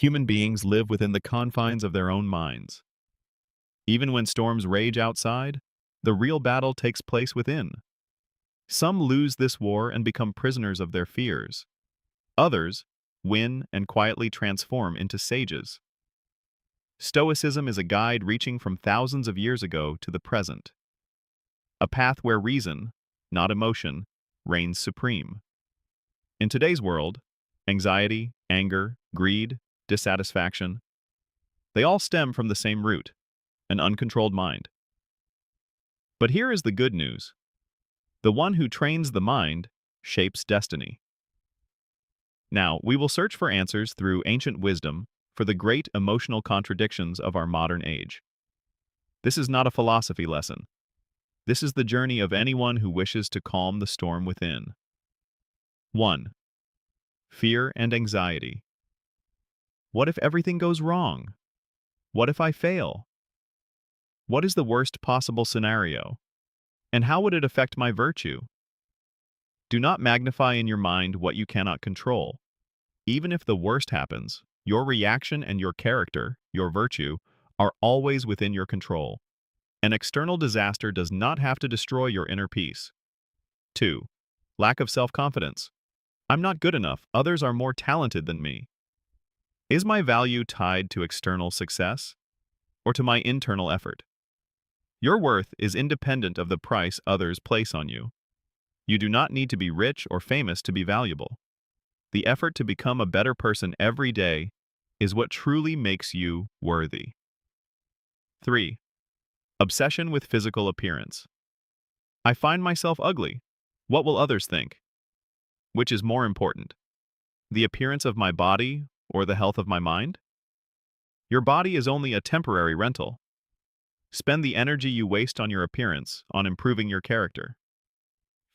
Human beings live within the confines of their own minds. Even when storms rage outside, the real battle takes place within. Some lose this war and become prisoners of their fears. Others win and quietly transform into sages. Stoicism is a guide reaching from thousands of years ago to the present. A path where reason, not emotion, reigns supreme. In today's world, anxiety, anger, greed, dissatisfaction, they all stem from the same root, an uncontrolled mind. But here is the good news. The one who trains the mind shapes destiny. Now, we will search for answers through ancient wisdom for the great emotional contradictions of our modern age. This is not a philosophy lesson. This is the journey of anyone who wishes to calm the storm within. 1. Fear and anxiety. What if everything goes wrong? What if I fail? What is the worst possible scenario? And how would it affect my virtue? Do not magnify in your mind what you cannot control. Even if the worst happens, your reaction and your character, your virtue, are always within your control. An external disaster does not have to destroy your inner peace. 2. Lack of self-confidence. I'm not good enough. Others are more talented than me. Is my value tied to external success or to my internal effort? Your worth is independent of the price others place on you. You do not need to be rich or famous to be valuable. The effort to become a better person every day is what truly makes you worthy. 3. Obsession with physical appearance. I find myself ugly. What will others think? Which is more important, the appearance of my body or the health of my mind? Your body is only a temporary rental. Spend the energy you waste on your appearance on improving your character.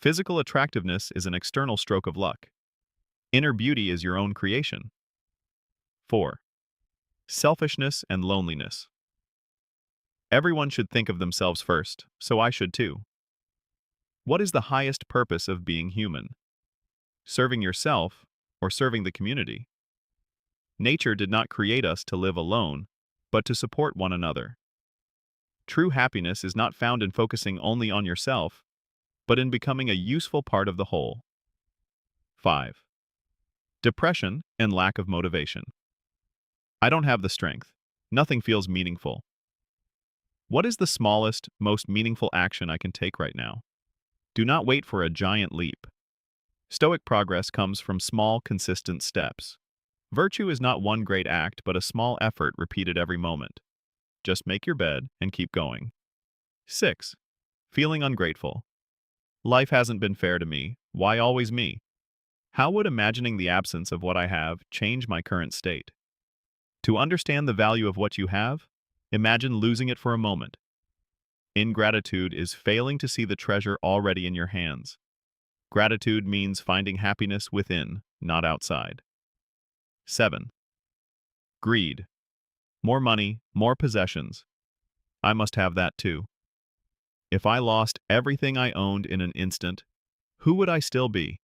Physical attractiveness is an external stroke of luck. Inner beauty is your own creation. 4. Selfishness and loneliness. Everyone should think of themselves first, so I should too. What is the highest purpose of being human? Serving yourself or serving the community? Nature did not create us to live alone, but to support one another. True happiness is not found in focusing only on yourself, but in becoming a useful part of the whole. 5. Depression and lack of motivation. I don't have the strength. Nothing feels meaningful. What is the smallest, most meaningful action I can take right now? Do not wait for a giant leap. Stoic progress comes from small, consistent steps. Virtue is not one great act, but a small effort repeated every moment. Just make your bed and keep going. 6. Feeling ungrateful. Life hasn't been fair to me. Why always me? How would imagining the absence of what I have change my current state? To understand the value of what you have, imagine losing it for a moment. Ingratitude is failing to see the treasure already in your hands. Gratitude means finding happiness within, not outside. 7. Greed. More money, more possessions. I must have that too. If I lost everything I owned in an instant, who would I still be?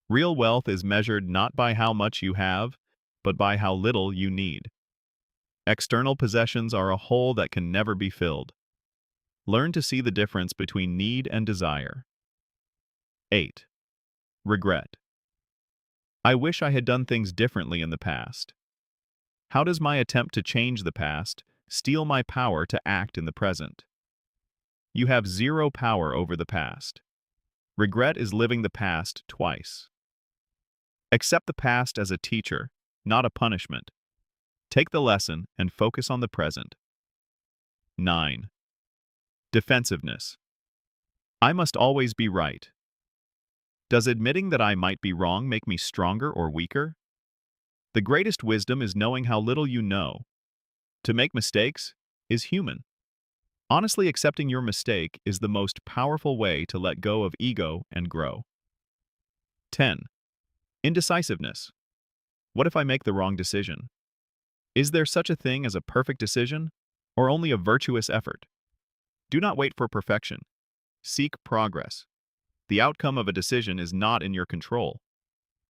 Real wealth is measured not by how much you have, but by how little you need. External possessions are a hole that can never be filled. Learn to see the difference between need and desire. 8. Regret. I wish I had done things differently in the past. How does my attempt to change the past steal my power to act in the present? You have zero power over the past. Regret is living the past twice. Accept the past as a teacher, not a punishment. Take the lesson and focus on the present. 9. Defensiveness. I must always be right. Does admitting that I might be wrong make me stronger or weaker? The greatest wisdom is knowing how little you know. To make mistakes is human. Honestly accepting your mistake is the most powerful way to let go of ego and grow. 10. Indecisiveness. What if I make the wrong decision? Is there such a thing as a perfect decision, or only a virtuous effort? Do not wait for perfection. Seek progress. The outcome of a decision is not in your control.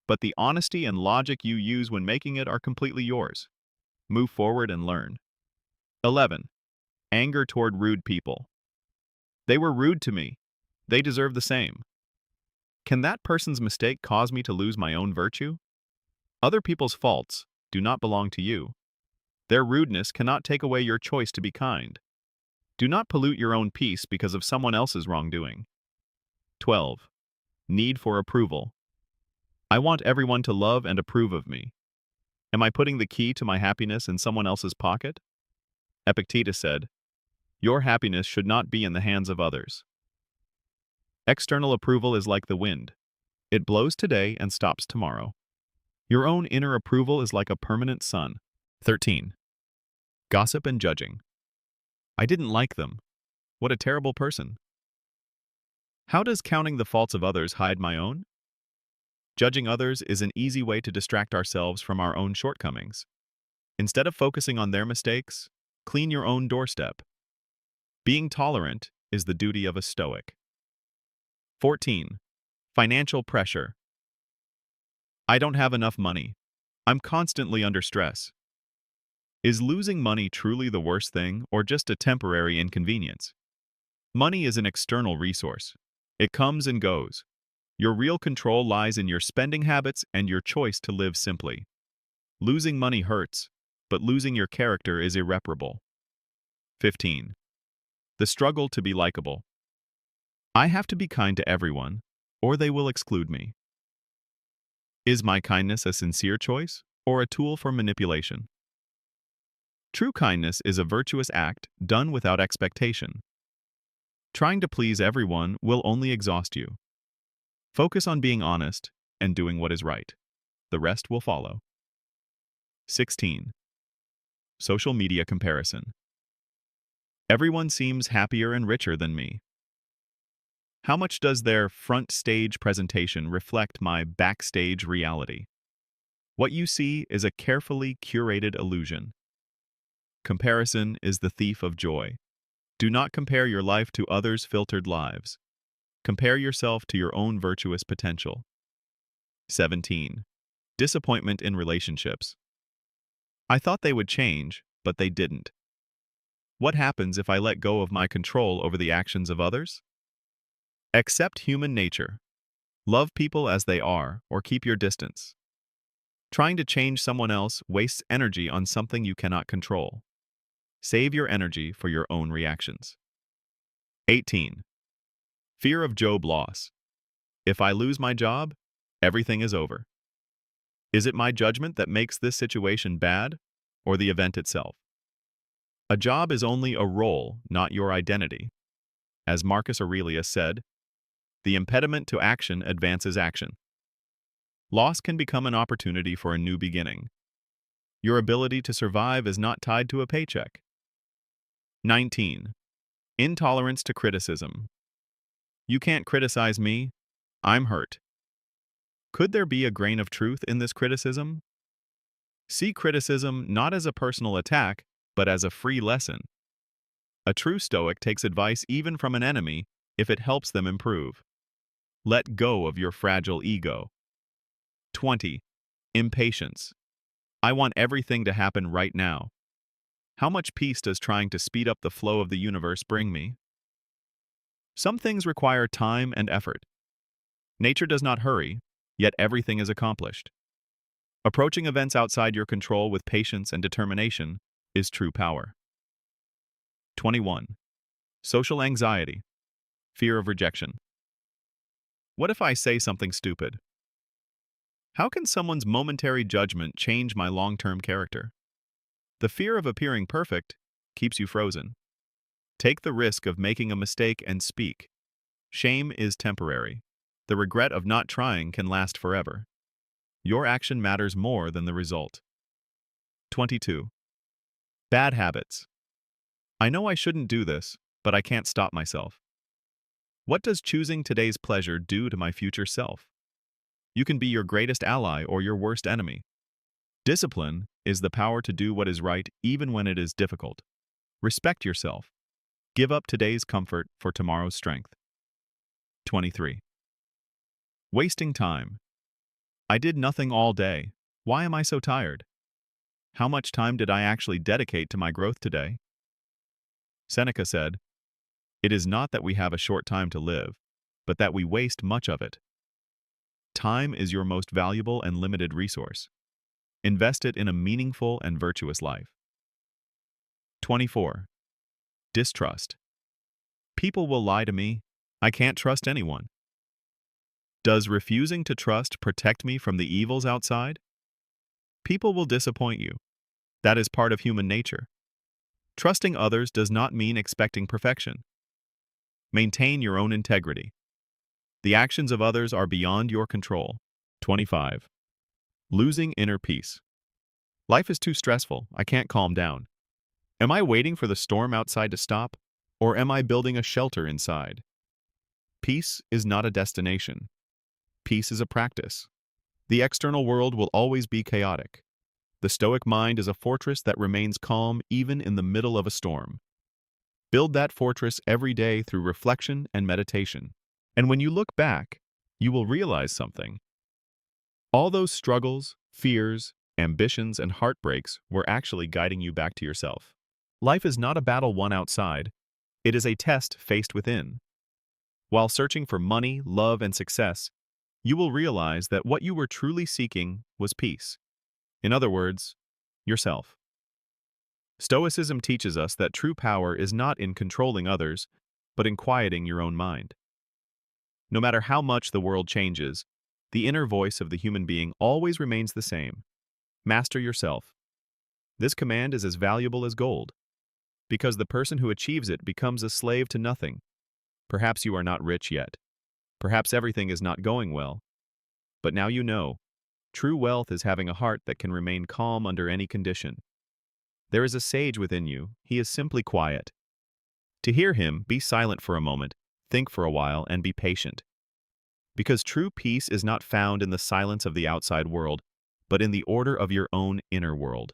but the honesty and logic you use when making it are completely yours. Move forward and learn. 11. Anger toward rude people. They were rude to me. They deserve the same. Can that person's mistake cause me to lose my own virtue? Other people's faults do not belong to you. Their rudeness cannot take away your choice to be kind. Do not pollute your own peace because of someone else's wrongdoing. 12. Need for approval. I want everyone to love and approve of me. Am I putting the key to my happiness in someone else's pocket? Epictetus said, "Your happiness should not be in the hands of others." External approval is like the wind. It blows today and stops tomorrow. Your own inner approval is like a permanent sun. 13. Gossip and judging. I didn't like them. What a terrible person. How does counting the faults of others hide my own? Judging others is an easy way to distract ourselves from our own shortcomings. Instead of focusing on their mistakes, clean your own doorstep. Being tolerant is the duty of a Stoic. 14. Financial pressure. I don't have enough money. I'm constantly under stress. Is losing money truly the worst thing or just a temporary inconvenience? Money is an external resource. It comes and goes. Your real control lies in your spending habits and your choice to live simply. Losing money hurts, but losing your character is irreparable. 15. The struggle to be likable. I have to be kind to everyone, or they will exclude me. Is my kindness a sincere choice or a tool for manipulation? True kindness is a virtuous act done without expectation. Trying to please everyone will only exhaust you. Focus on being honest and doing what is right. The rest will follow. 16. Social media comparison. Everyone seems happier and richer than me. How much does their front stage presentation reflect my backstage reality? What you see is a carefully curated illusion. Comparison is the thief of joy. Do not compare your life to others' filtered lives. Compare yourself to your own virtuous potential. 17. Disappointment in relationships. I thought they would change, but they didn't. What happens if I let go of my control over the actions of others? Accept human nature. Love people as they are, or keep your distance. Trying to change someone else wastes energy on something you cannot control. Save your energy for your own reactions. 18. Fear of job loss. If I lose my job, everything is over. Is it my judgment that makes this situation bad, or the event itself? A job is only a role, not your identity. As Marcus Aurelius said, the impediment to action advances action. Loss can become an opportunity for a new beginning. Your ability to survive is not tied to a paycheck. 19. Intolerance to criticism. You can't criticize me. I'm hurt. Could there be a grain of truth in this criticism? See criticism not as a personal attack, but as a free lesson. A true Stoic takes advice even from an enemy if it helps them improve. Let go of your fragile ego. 20. Impatience. I want everything to happen right now. How much peace does trying to speed up the flow of the universe bring me? Some things require time and effort. Nature does not hurry, yet everything is accomplished. Approaching events outside your control with patience and determination is true power. 21. Social anxiety. Fear of rejection. What if I say something stupid? How can someone's momentary judgment change my long-term character? The fear of appearing perfect keeps you frozen. Take the risk of making a mistake and speak. Shame is temporary. The regret of not trying can last forever. Your action matters more than the result. 22. Bad habits. I know I shouldn't do this, but I can't stop myself. What does choosing today's pleasure do to my future self? You can be your greatest ally or your worst enemy. Discipline is the power to do what is right even when it is difficult. Respect yourself. Give up today's comfort for tomorrow's strength. 23. Wasting time. I did nothing all day. Why am I so tired? How much time did I actually dedicate to my growth today? Seneca said, "It is not that we have a short time to live, but that we waste much of it." Time is your most valuable and limited resource. Invest it in a meaningful and virtuous life. 24. Distrust. People will lie to me. I can't trust anyone. Does refusing to trust protect me from the evils outside? People will disappoint you. That is part of human nature. Trusting others does not mean expecting perfection. Maintain your own integrity. The actions of others are beyond your control. 25. Losing inner peace. Life is too stressful. I can't calm down. Am I waiting for the storm outside to stop, or am I building a shelter inside? Peace is not a destination. Peace is a practice. The external world will always be chaotic. The Stoic mind is a fortress that remains calm even in the middle of a storm. Build that fortress every day through reflection and meditation. And when you look back, you will realize something. All those struggles, fears, ambitions, and heartbreaks were actually guiding you back to yourself. Life is not a battle won outside. It is a test faced within. While searching for money, love, and success, you will realize that what you were truly seeking was peace. In other words, yourself. Stoicism teaches us that true power is not in controlling others, but in quieting your own mind. No matter how much the world changes, the inner voice of the human being always remains the same. Master yourself. This command is as valuable as gold, because the person who achieves it becomes a slave to nothing. Perhaps you are not rich yet. Perhaps everything is not going well. But now you know. True wealth is having a heart that can remain calm under any condition. There is a sage within you. He is simply quiet. To hear him, be silent for a moment, think for a while, and be patient. Because true peace is not found in the silence of the outside world, but in the order of your own inner world.